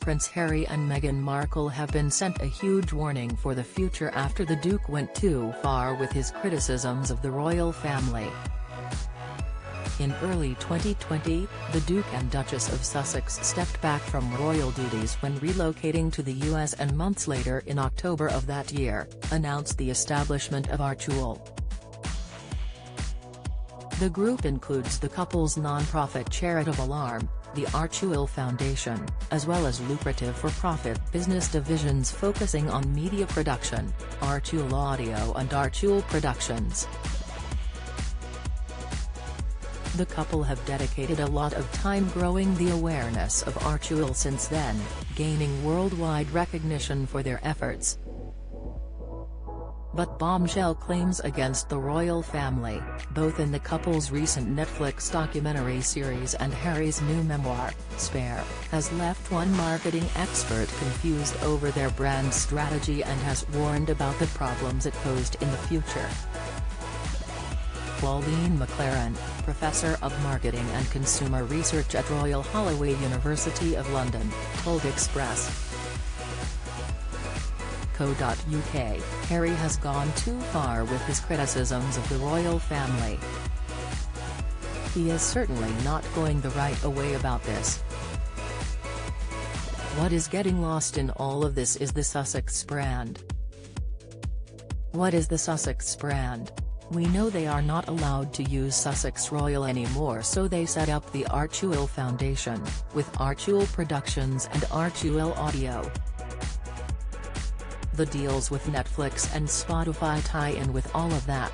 Prince Harry and Meghan Markle have been sent a huge warning for the future after the Duke went too far with his criticisms of the royal family. In early 2020, the Duke and Duchess of Sussex stepped back from royal duties when relocating to the US, and months later in October of that year, announced the establishment of Archewell. The group includes the couple's non-profit charitable arm, the Archewell Foundation, as well as lucrative for-profit business divisions focusing on media production, Archewell Audio and Archewell Productions. The couple have dedicated a lot of time growing the awareness of Archewell since then, gaining worldwide recognition for their efforts. But bombshell claims against the royal family, both in the couple's recent Netflix documentary series and Harry's new memoir, Spare, has left one marketing expert confused over their brand strategy and has warned about the problems it posed in the future. Pauline McLaren, Professor of Marketing and Consumer Research at Royal Holloway University of London, told Express.co.uk, Harry has gone too far with his criticisms of the royal family. He is certainly not going the right way about this. What is getting lost in all of this is the Sussex brand. What is the Sussex brand? We know they are not allowed to use Sussex Royal anymore, so they set up the Archewell Foundation, with Archewell Productions and Archewell Audio. The deals with Netflix and Spotify tie in with all of that.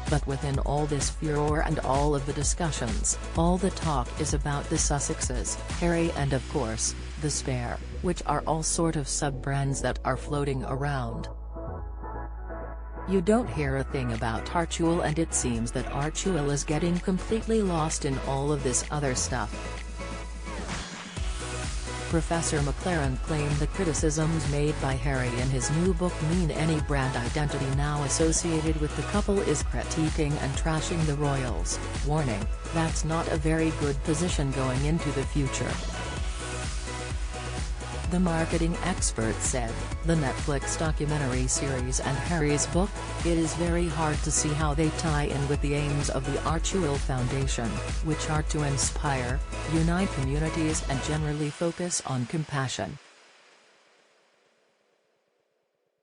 But within all this furor and all of the discussions, all the talk is about the Sussexes, Harry and of course, the Spare, which are all sort of sub-brands that are floating around. You don't hear a thing about Archewell, and it seems that Archewell is getting completely lost in all of this other stuff. Professor McLaren claimed the criticisms made by Harry in his new book mean any brand identity now associated with the couple is critiquing and trashing the royals, warning, that's not a very good position going into the future. The marketing expert said, the Netflix documentary series and Harry's book, it is very hard to see how they tie in with the aims of the Archewell Foundation, which are to inspire, unite communities and generally focus on compassion.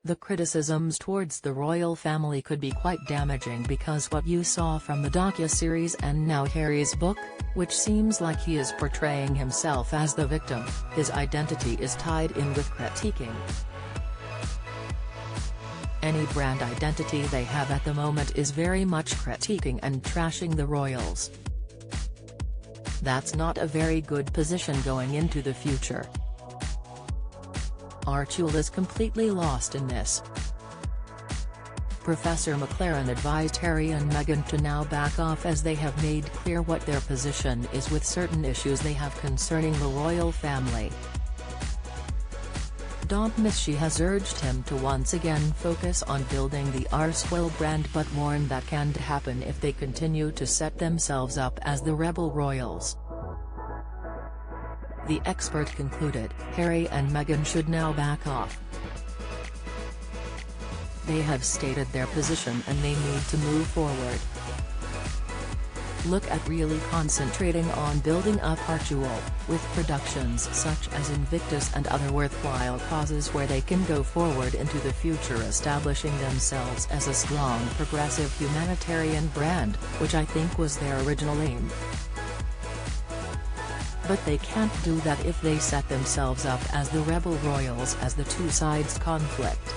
The criticisms towards the royal family could be quite damaging because what you saw from the docu-series and now Harry's book, which seems like he is portraying himself as the victim, his identity is tied in with critiquing. Any brand identity they have at the moment is very much critiquing and trashing the royals. That's not a very good position going into the future. Archewell is completely lost in this. Professor McLaren advised Harry and Meghan to now back off as they have made clear what their position is with certain issues they have concerning the royal family. Don't miss she has urged him to once again focus on building the Archewell brand, but warned that can't happen if they continue to set themselves up as the rebel royals. The expert concluded, Harry and Meghan should now back off. They have stated their position and they need to move forward. Look at really concentrating on building up Archewell, with productions such as Invictus and other worthwhile causes where they can go forward into the future, establishing themselves as a strong progressive humanitarian brand, which I think was their original aim. But they can't do that if they set themselves up as the rebel royals as the two sides conflict.